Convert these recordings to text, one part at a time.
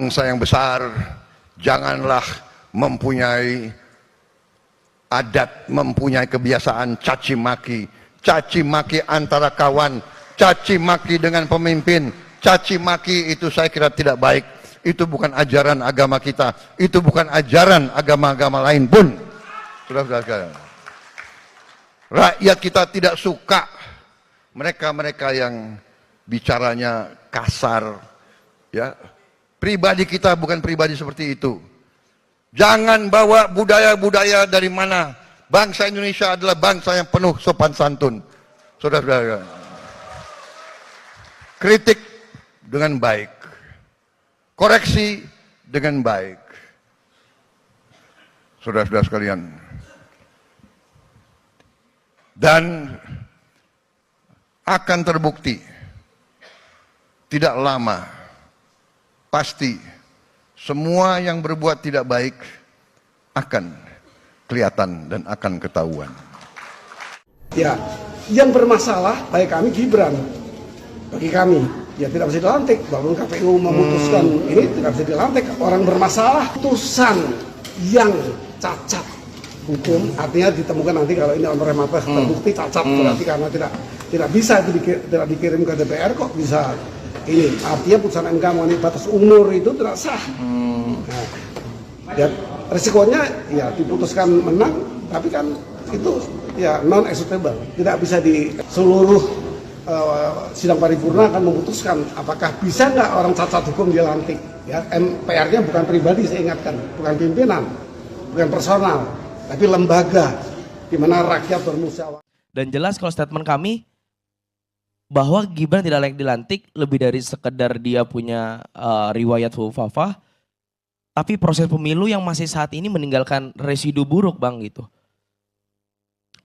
Bangsa yang besar, janganlah mempunyai adat, mempunyai kebiasaan caci maki antara kawan, caci maki dengan pemimpin, caci maki itu saya kira tidak baik. Itu bukan ajaran agama kita, itu bukan ajaran agama-agama lain pun. Saudara-saudara sekalian, rakyat kita tidak suka mereka-mereka yang bicaranya kasar, ya. Pribadi kita bukan pribadi seperti itu. Jangan bawa budaya-budaya dari mana. Bangsa Indonesia adalah bangsa yang penuh sopan santun. Saudara-saudara, kritik dengan baik, koreksi dengan baik. Saudara-saudara sekalian, dan akan terbukti tidak lama, pasti semua yang berbuat tidak baik akan kelihatan dan akan ketahuan. Ya, yang bermasalah bagi kami Gibran. Bagi kami, ya tidak bisa dilantik. Walaupun KPU memutuskan ini tidak bisa dilantik. Orang bermasalah, putusan yang cacat hukum, artinya ditemukan nanti kalau ini oleh mata terbukti cacat, berarti karena tidak bisa itu tidak dikirim ke DPR kok bisa. Ini artinya putusan MK mengenai batas umur itu tidak sah. Nah, ya resikonya ya diputuskan menang, tapi kan itu ya non executable, tidak bisa di seluruh sidang paripurna akan memutuskan apakah bisa nggak orang cacat hukum dilantik. Ya, PR-nya bukan pribadi, saya ingatkan, bukan pimpinan, bukan personal, tapi lembaga di mana rakyat bermusyawarah. Dan jelas kalau statement kami bahwa Gibran tidak layak dilantik lebih dari sekedar dia punya riwayat khufafah, tapi proses pemilu yang masih saat ini meninggalkan residu buruk, Bang, gitu.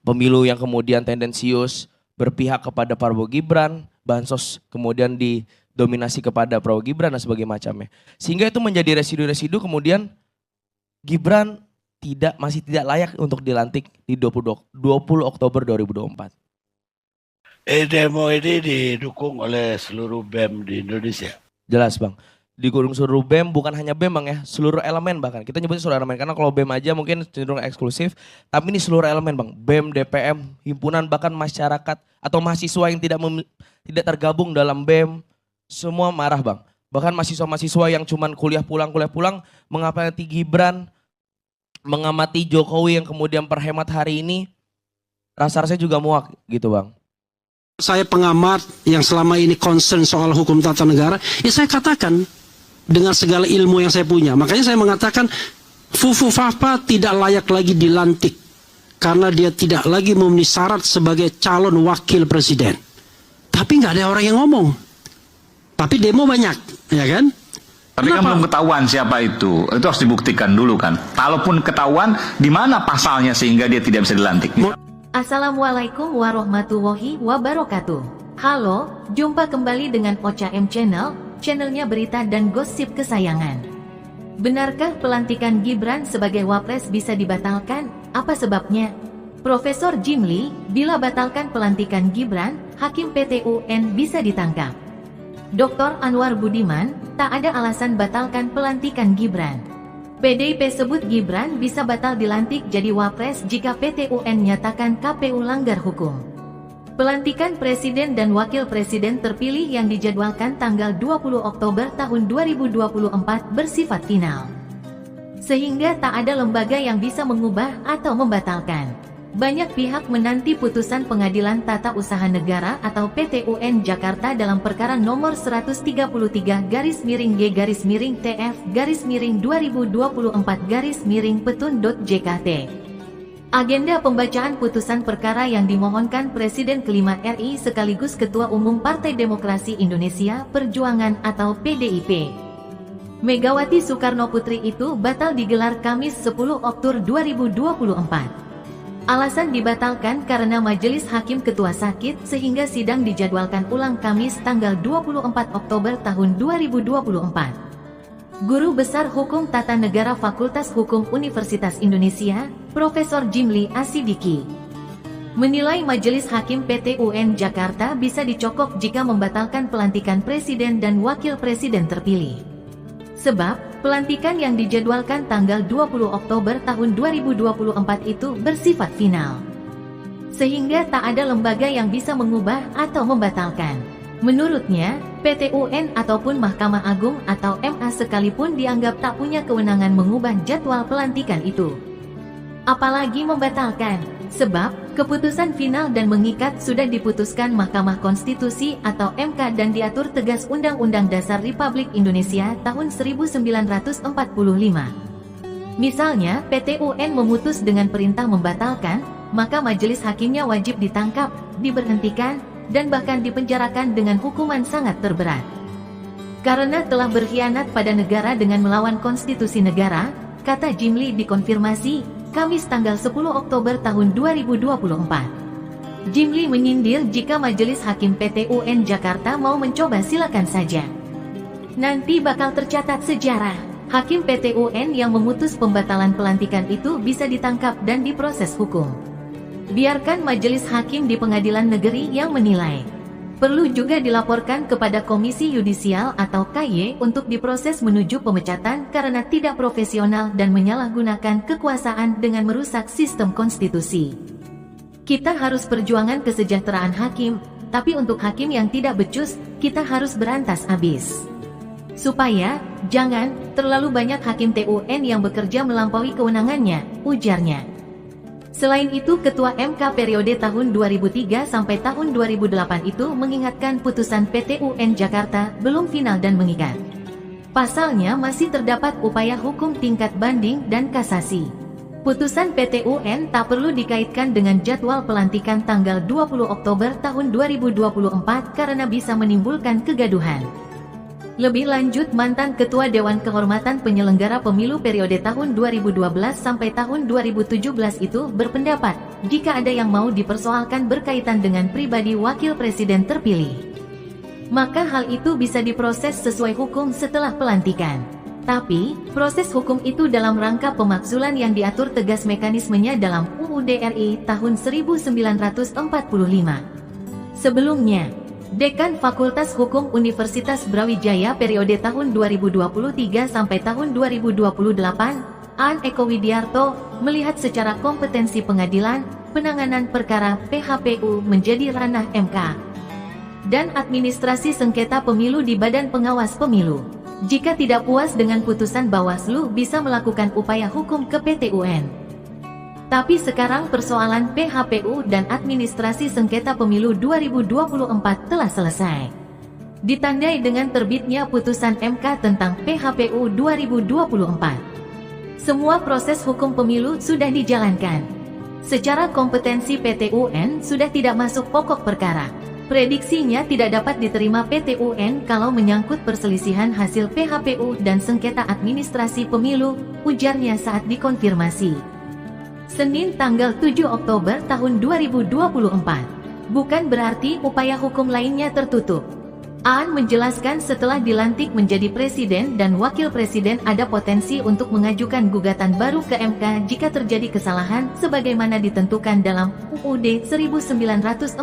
Pemilu yang kemudian tendensius berpihak kepada Prabowo Gibran, bansos kemudian didominasi kepada Prabowo Gibran dan sebagainya macamnya. Sehingga itu menjadi residu-residu, kemudian Gibran masih tidak layak untuk dilantik di 20 Oktober 2024. Demo ini didukung oleh seluruh BEM di Indonesia. Jelas, Bang. Didukung seluruh BEM, bukan hanya BEM, Bang, ya. Seluruh elemen bahkan. Kita nyebutnya seluruh elemen karena kalau BEM aja mungkin cenderung eksklusif, tapi ini seluruh elemen, Bang. BEM, DPM, himpunan, bahkan masyarakat atau mahasiswa yang tidak tergabung dalam BEM, semua marah, Bang. Bahkan mahasiswa-mahasiswa yang cuman kuliah pulang mengamati Gibran, mengamati Jokowi yang kemudian perhemat hari ini, rasa-rasanya juga muak gitu, Bang. Saya pengamat yang selama ini concern soal hukum tata negara, ya saya katakan dengan segala ilmu yang saya punya. Makanya saya mengatakan Fufu Fapa tidak layak lagi dilantik karena dia tidak lagi memenuhi syarat sebagai calon wakil presiden. Tapi nggak ada orang yang ngomong. Tapi demo banyak, ya kan? Tapi kan belum ketahuan siapa itu harus dibuktikan dulu kan. Kalaupun ketahuan, di mana pasalnya sehingga dia tidak bisa dilantik? Assalamualaikum warahmatullahi wabarakatuh. Halo, jumpa kembali dengan Ocha M Channel, channelnya berita dan gosip kesayangan. Benarkah pelantikan Gibran sebagai Wapres bisa dibatalkan? Apa sebabnya? Profesor Jimli, bila batalkan pelantikan Gibran, Hakim PT UN bisa ditangkap. Dr. Anwar Budiman, tak ada alasan batalkan pelantikan Gibran. PDIP sebut Gibran bisa batal dilantik jadi Wapres jika PT UN nyatakan KPU langgar hukum. Pelantikan Presiden dan Wakil Presiden terpilih yang dijadwalkan tanggal 20 Oktober tahun 2024 bersifat final. Sehingga tak ada lembaga yang bisa mengubah atau membatalkan. Banyak pihak menanti putusan Pengadilan Tata Usaha Negara atau PT UN Jakarta dalam perkara nomor 133-G-Miring-2024-Petun.JKT. Agenda pembacaan putusan perkara yang dimohonkan Presiden kelima RI sekaligus Ketua Umum Partai Demokrasi Indonesia Perjuangan atau PDIP, Megawati Soekarno Putri itu batal digelar Kamis 10 Oktober 2024. Alasan dibatalkan karena Majelis Hakim Ketua sakit sehingga sidang dijadwalkan ulang Kamis tanggal 24 Oktober tahun 2024. Guru Besar Hukum Tata Negara Fakultas Hukum Universitas Indonesia, Profesor Jimli Asidiki, menilai Majelis Hakim PT UN Jakarta bisa dicokok jika membatalkan pelantikan Presiden dan Wakil Presiden terpilih. Sebab, pelantikan yang dijadwalkan tanggal 20 Oktober tahun 2024 itu bersifat final. Sehingga tak ada lembaga yang bisa mengubah atau membatalkan. Menurutnya, PT UN ataupun Mahkamah Agung atau MA sekalipun dianggap tak punya kewenangan mengubah jadwal pelantikan itu. Apalagi membatalkan, sebab keputusan final dan mengikat sudah diputuskan Mahkamah Konstitusi atau MK dan diatur tegas Undang-Undang Dasar Republik Indonesia tahun 1945. Misalnya, PT UN memutus dengan perintah membatalkan, maka majelis hakimnya wajib ditangkap, diberhentikan, dan bahkan dipenjarakan dengan hukuman sangat terberat. Karena telah berkhianat pada negara dengan melawan konstitusi negara, kata Jimli dikonfirmasi, Kamis tanggal 10 Oktober tahun 2024. Jimli menyindir jika Majelis Hakim PT UN Jakarta mau mencoba silakan saja. Nanti bakal tercatat sejarah, Hakim PT UN yang memutus pembatalan pelantikan itu bisa ditangkap dan diproses hukum. Biarkan Majelis Hakim di pengadilan negeri yang menilai. Perlu juga dilaporkan kepada Komisi Yudisial atau KY untuk diproses menuju pemecatan karena tidak profesional dan menyalahgunakan kekuasaan dengan merusak sistem konstitusi. Kita harus perjuangan kesejahteraan hakim, tapi untuk hakim yang tidak becus, kita harus berantas habis. Supaya, jangan, terlalu banyak hakim TUN yang bekerja melampaui kewenangannya, ujarnya. Selain itu, Ketua MK periode tahun 2003 sampai tahun 2008 itu mengingatkan putusan PT UN Jakarta belum final dan mengikat. Pasalnya masih terdapat upaya hukum tingkat banding dan kasasi. Putusan PT UN tak perlu dikaitkan dengan jadwal pelantikan tanggal 20 Oktober tahun 2024 karena bisa menimbulkan kegaduhan. Lebih lanjut, mantan Ketua Dewan Kehormatan Penyelenggara Pemilu periode tahun 2012 sampai tahun 2017 itu berpendapat, jika ada yang mau dipersoalkan berkaitan dengan pribadi wakil presiden terpilih, maka hal itu bisa diproses sesuai hukum setelah pelantikan. Tapi, proses hukum itu dalam rangka pemakzulan yang diatur tegas mekanismenya dalam UUD RI tahun 1945. Sebelumnya, Dekan Fakultas Hukum Universitas Brawijaya periode tahun 2023 sampai tahun 2028, Aan Eko Widiarto, melihat secara kompetensi pengadilan, penanganan perkara PHPU menjadi ranah MK dan administrasi sengketa pemilu di Badan Pengawas Pemilu. Jika tidak puas dengan putusan Bawaslu bisa melakukan upaya hukum ke PT UN. Tapi sekarang persoalan PHPU dan administrasi sengketa pemilu 2024 telah selesai. Ditandai dengan terbitnya putusan MK tentang PHPU 2024. Semua proses hukum pemilu sudah dijalankan. Secara kompetensi PT UN sudah tidak masuk pokok perkara. Prediksinya tidak dapat diterima PT UN kalau menyangkut perselisihan hasil PHPU dan sengketa administrasi pemilu, ujarnya saat dikonfirmasi. Senin tanggal 7 Oktober tahun 2024. Bukan berarti upaya hukum lainnya tertutup. Aan menjelaskan setelah dilantik menjadi presiden dan wakil presiden ada potensi untuk mengajukan gugatan baru ke MK jika terjadi kesalahan sebagaimana ditentukan dalam UUD 1945.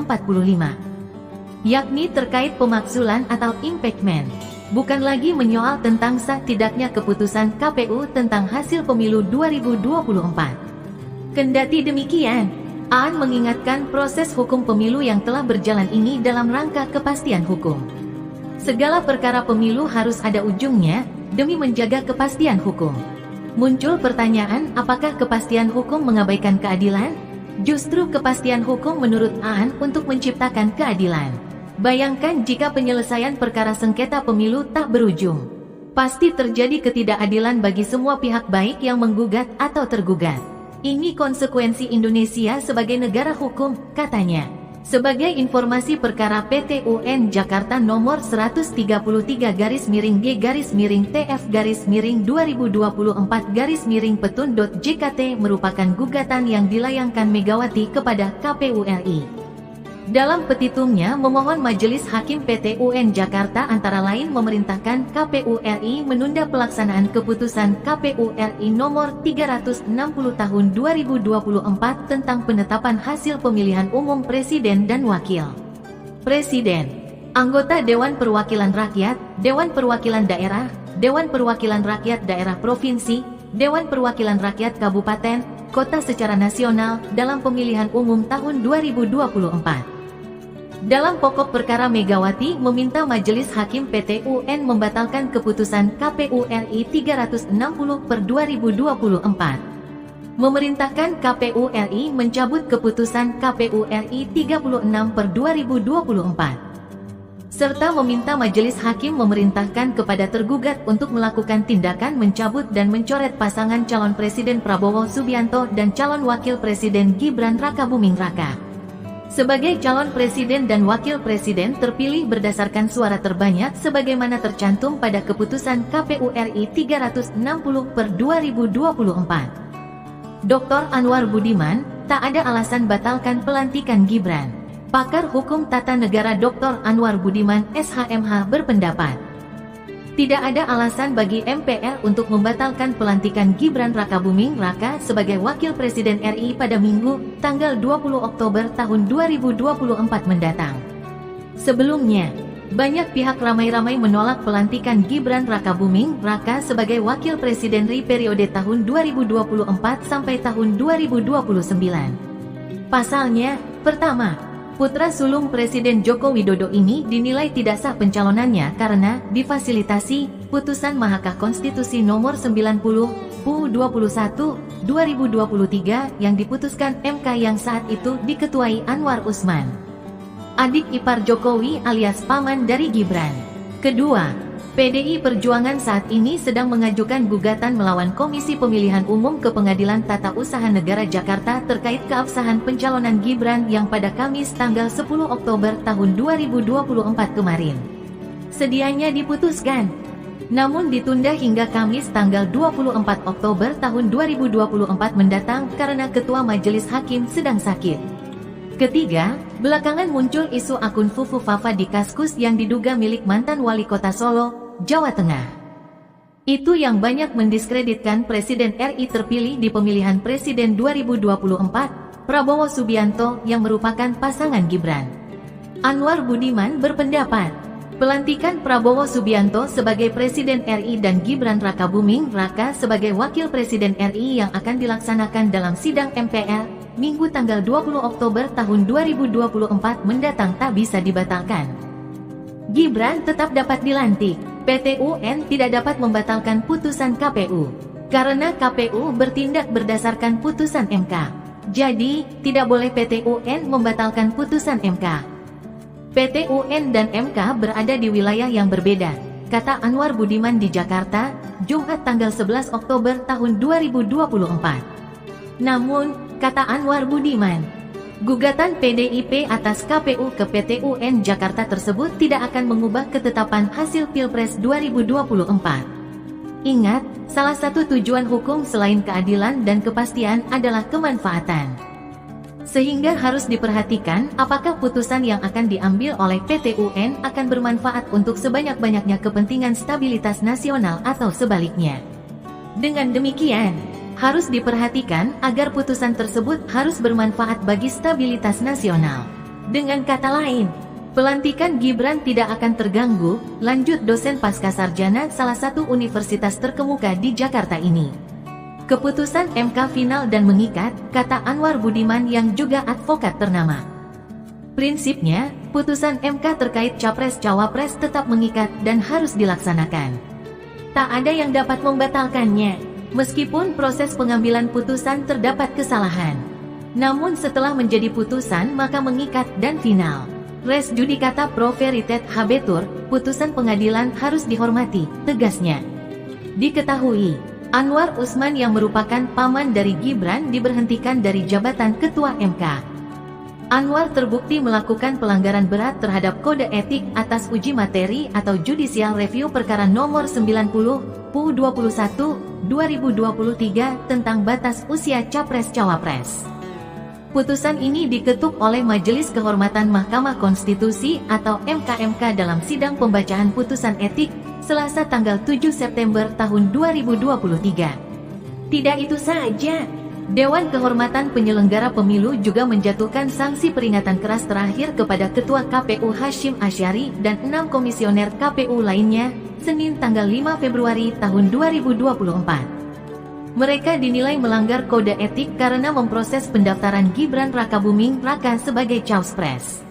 Yakni terkait pemakzulan atau impeachment. Bukan lagi menyoal tentang sah tidaknya keputusan KPU tentang hasil pemilu 2024. Kendati demikian, Aan mengingatkan proses hukum pemilu yang telah berjalan ini dalam rangka kepastian hukum. Segala perkara pemilu harus ada ujungnya, demi menjaga kepastian hukum. Muncul pertanyaan, apakah kepastian hukum mengabaikan keadilan? Justru kepastian hukum menurut Aan untuk menciptakan keadilan. Bayangkan jika penyelesaian perkara sengketa pemilu tak berujung. Pasti terjadi ketidakadilan bagi semua pihak baik yang menggugat atau tergugat. Ini konsekuensi Indonesia sebagai negara hukum, katanya. Sebagai informasi perkara PT UN Jakarta nomor 133-G-TF-2024-Petun.JKT merupakan gugatan yang dilayangkan Megawati kepada KPU RI. Dalam petitumnya memohon Majelis Hakim PT UN Jakarta antara lain memerintahkan KPU RI menunda pelaksanaan keputusan KPU RI nomor 360 tahun 2024 tentang penetapan hasil pemilihan umum presiden dan wakil presiden, anggota Dewan Perwakilan Rakyat, Dewan Perwakilan Daerah, Dewan Perwakilan Rakyat Daerah Provinsi, Dewan Perwakilan Rakyat Kabupaten, Kota secara nasional dalam pemilihan umum tahun 2024. Dalam pokok perkara Megawati meminta Majelis Hakim PT UN membatalkan keputusan KPU RI 360/2024. Memerintahkan KPU RI mencabut keputusan KPU RI 36/2024. Serta meminta Majelis Hakim memerintahkan kepada tergugat untuk melakukan tindakan mencabut dan mencoret pasangan calon Presiden Prabowo Subianto dan calon Wakil Presiden Gibran Rakabuming Raka sebagai calon presiden dan wakil presiden terpilih berdasarkan suara terbanyak sebagaimana tercantum pada keputusan KPU RI 360/2024. Dr. Anwar Budiman, tak ada alasan batalkan pelantikan Gibran. Pakar Hukum Tata Negara Dr. Anwar Budiman, SHMH berpendapat, tidak ada alasan bagi MPR untuk membatalkan pelantikan Gibran Rakabuming Raka sebagai Wakil Presiden RI pada Minggu, tanggal 20 Oktober tahun 2024 mendatang. Sebelumnya, banyak pihak ramai-ramai menolak pelantikan Gibran Rakabuming Raka sebagai Wakil Presiden RI periode tahun 2024 sampai tahun 2029. Pasalnya, pertama, putra sulung Presiden Joko Widodo ini dinilai tidak sah pencalonannya karena difasilitasi putusan Mahkamah Konstitusi nomor 90 PU 21 2023 yang diputuskan MK yang saat itu diketuai Anwar Usman, adik ipar Jokowi alias paman dari Gibran. Kedua, PDI Perjuangan saat ini sedang mengajukan gugatan melawan Komisi Pemilihan Umum ke Pengadilan Tata Usaha Negara Jakarta terkait keabsahan pencalonan Gibran yang pada Kamis tanggal 10 Oktober tahun 2024 kemarin sedianya diputuskan, namun ditunda hingga Kamis tanggal 24 Oktober tahun 2024 mendatang karena Ketua Majelis Hakim sedang sakit. Ketiga, belakangan muncul isu akun Fufu Fafa di Kaskus yang diduga milik mantan wali kota Solo, Jawa Tengah. Itu yang banyak mendiskreditkan Presiden RI terpilih di pemilihan Presiden 2024, Prabowo Subianto yang merupakan pasangan Gibran. Anwar Budiman berpendapat, pelantikan Prabowo Subianto sebagai Presiden RI dan Gibran Rakabuming Raka sebagai Wakil Presiden RI yang akan dilaksanakan dalam sidang MPR, Minggu tanggal 20 Oktober tahun 2024 mendatang tak bisa dibatalkan. Gibran tetap dapat dilantik. PT UN tidak dapat membatalkan putusan KPU, karena KPU bertindak berdasarkan putusan MK. Jadi, tidak boleh PT UN membatalkan putusan MK. PT UN dan MK berada di wilayah yang berbeda, kata Anwar Budiman di Jakarta, Jumat tanggal 11 Oktober tahun 2024. Namun, kata Anwar Budiman, gugatan PDIP atas KPU ke PT UN Jakarta tersebut tidak akan mengubah ketetapan hasil Pilpres 2024. Ingat, salah satu tujuan hukum selain keadilan dan kepastian adalah kemanfaatan. Sehingga harus diperhatikan apakah putusan yang akan diambil oleh PT UN akan bermanfaat untuk sebanyak-banyaknya kepentingan stabilitas nasional atau sebaliknya. Dengan demikian, harus diperhatikan agar putusan tersebut harus bermanfaat bagi stabilitas nasional. Dengan kata lain, pelantikan Gibran tidak akan terganggu, lanjut dosen pascasarjana salah satu universitas terkemuka di Jakarta ini. Keputusan MK final dan mengikat, kata Anwar Budiman yang juga advokat ternama. Prinsipnya, putusan MK terkait Capres-Cawapres tetap mengikat dan harus dilaksanakan. Tak ada yang dapat membatalkannya. Meskipun proses pengambilan putusan terdapat kesalahan, namun setelah menjadi putusan maka mengikat dan final. Res judicata pro veritate habetur, putusan pengadilan harus dihormati, tegasnya. Diketahui, Anwar Usman yang merupakan paman dari Gibran diberhentikan dari jabatan Ketua MK. Anwar terbukti melakukan pelanggaran berat terhadap kode etik atas uji materi atau judicial review perkara nomor 90 PU 21 2023 tentang batas usia Capres-Cawapres. Putusan ini diketuk oleh Majelis Kehormatan Mahkamah Konstitusi atau MKMK dalam sidang pembacaan putusan etik Selasa tanggal 7 September tahun 2023. Tidak itu saja, Dewan Kehormatan Penyelenggara Pemilu juga menjatuhkan sanksi peringatan keras terakhir kepada Ketua KPU Hashim Asyari dan 6 komisioner KPU lainnya, Senin tanggal 5 Februari tahun 2024. Mereka dinilai melanggar kode etik karena memproses pendaftaran Gibran Rakabuming Raka sebagai Cawapres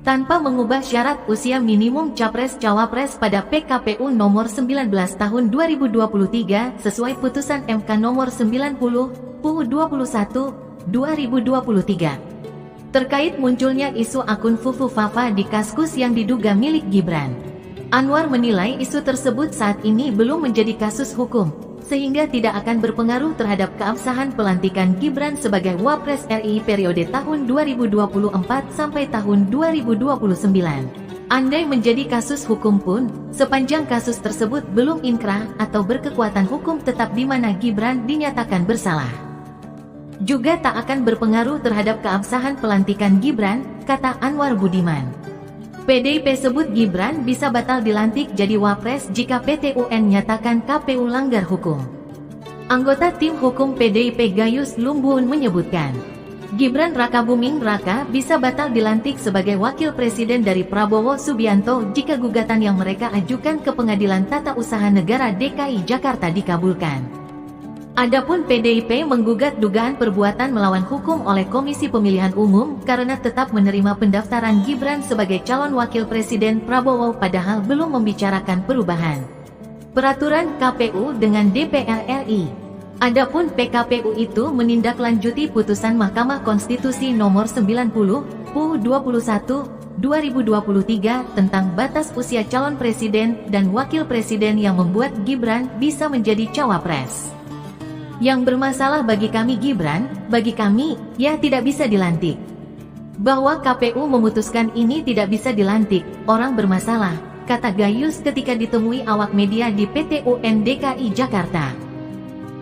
tanpa mengubah syarat usia minimum Capres-Cawapres pada PKPU nomor 19 tahun 2023 sesuai putusan MK nomor 90 PU 21 2023. Terkait munculnya isu akun Fufu Fafa di Kaskus yang diduga milik Gibran, Anwar menilai isu tersebut saat ini belum menjadi kasus hukum, sehingga tidak akan berpengaruh terhadap keabsahan pelantikan Gibran sebagai Wapres RI periode tahun 2024 sampai tahun 2029. Andai menjadi kasus hukum pun, sepanjang kasus tersebut belum inkrah atau berkekuatan hukum tetap di mana Gibran dinyatakan bersalah, juga tak akan berpengaruh terhadap keabsahan pelantikan Gibran, kata Anwar Budiman. PDIP sebut Gibran bisa batal dilantik jadi Wapres jika PT UN nyatakan KPU langgar hukum. Anggota tim hukum PDIP Gayus Lumbun menyebutkan, Gibran Rakabuming Raka bisa batal dilantik sebagai Wakil Presiden dari Prabowo Subianto jika gugatan yang mereka ajukan ke Pengadilan Tata Usaha Negara DKI Jakarta dikabulkan. Adapun PDIP menggugat dugaan perbuatan melawan hukum oleh Komisi Pemilihan Umum karena tetap menerima pendaftaran Gibran sebagai calon wakil presiden Prabowo padahal belum membicarakan perubahan peraturan KPU dengan DPR RI. Adapun PKPU itu menindaklanjuti putusan Mahkamah Konstitusi nomor 90 PU 21 2023 tentang batas usia calon presiden dan wakil presiden yang membuat Gibran bisa menjadi cawapres. Yang bermasalah bagi kami Gibran, bagi kami, ya tidak bisa dilantik. Bahwa KPU memutuskan ini tidak bisa dilantik, orang bermasalah, kata Gayus ketika ditemui awak media di PT UN DKI Jakarta.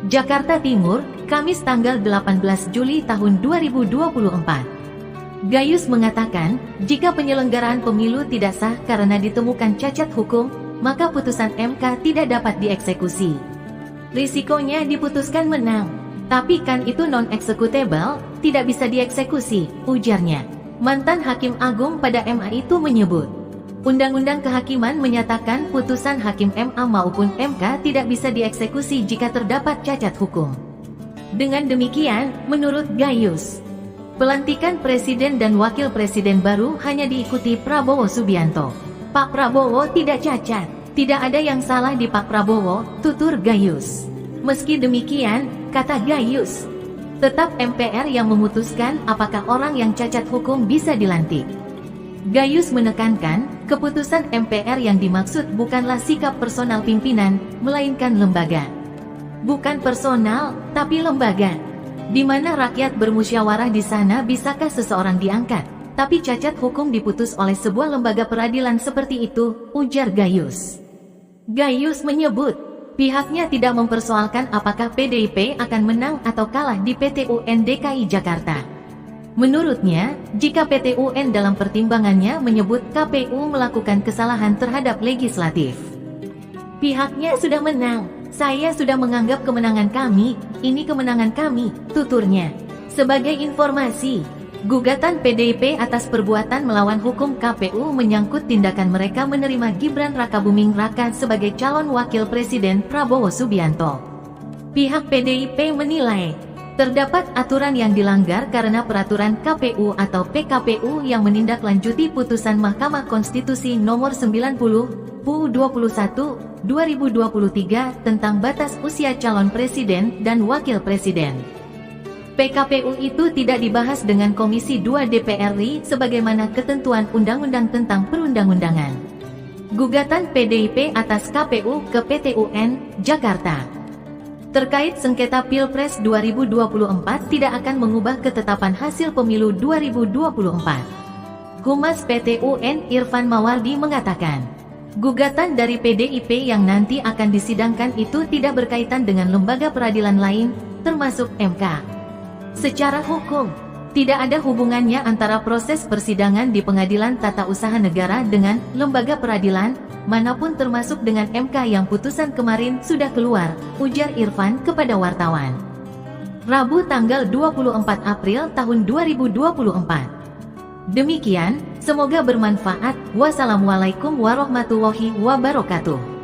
Jakarta Timur, Kamis tanggal 18 Juli tahun 2024. Gayus mengatakan, jika penyelenggaraan pemilu tidak sah karena ditemukan cacat hukum, maka putusan MK tidak dapat dieksekusi. Risikonya diputuskan menang, tapi kan itu non-executable, tidak bisa dieksekusi, ujarnya. Mantan Hakim Agung pada MA itu menyebut, Undang-Undang Kehakiman menyatakan putusan Hakim MA maupun MK tidak bisa dieksekusi jika terdapat cacat hukum. Dengan demikian, menurut Gayus, pelantikan presiden dan wakil presiden baru hanya diikuti Prabowo Subianto. Pak Prabowo tidak cacat. Tidak ada yang salah di Pak Prabowo, tutur Gayus. Meski demikian, kata Gayus, tetap MPR yang memutuskan apakah orang yang cacat hukum bisa dilantik. Gayus menekankan, keputusan MPR yang dimaksud bukanlah sikap personal pimpinan, melainkan lembaga. Bukan personal, tapi lembaga. Di mana rakyat bermusyawarah di sana bisakah seseorang diangkat, tapi cacat hukum diputus oleh sebuah lembaga peradilan seperti itu, ujar Gayus. Gayus menyebut, pihaknya tidak mempersoalkan apakah PDIP akan menang atau kalah di PT UN DKI Jakarta. Menurutnya, jika PT UN dalam pertimbangannya menyebut KPU melakukan kesalahan terhadap legislatif, pihaknya sudah menang. Saya sudah menganggap kemenangan kami, ini kemenangan kami, tuturnya. Sebagai informasi, gugatan PDIP atas perbuatan melawan hukum KPU menyangkut tindakan mereka menerima Gibran Rakabuming Raka sebagai calon wakil presiden Prabowo Subianto. Pihak PDIP menilai, terdapat aturan yang dilanggar karena peraturan KPU atau PKPU yang menindaklanjuti putusan Mahkamah Konstitusi nomor 90 PU 21 2023 tentang batas usia calon presiden dan wakil presiden. PKPU itu tidak dibahas dengan Komisi 2 DPR RI sebagaimana ketentuan Undang-Undang tentang Perundang-Undangan. Gugatan PDIP atas KPU ke PT UN, Jakarta. Terkait sengketa Pilpres 2024 tidak akan mengubah ketetapan hasil pemilu 2024. Humas PT UN Irfan Mawardi mengatakan, gugatan dari PDIP yang nanti akan disidangkan itu tidak berkaitan dengan lembaga peradilan lain, termasuk MK. Secara hukum, tidak ada hubungannya antara proses persidangan di Pengadilan Tata Usaha Negara dengan lembaga peradilan, manapun termasuk dengan MK yang putusan kemarin sudah keluar, ujar Irfan kepada wartawan. Rabu tanggal 24 April tahun 2024. Demikian, semoga bermanfaat. Wassalamualaikum warahmatullahi wabarakatuh.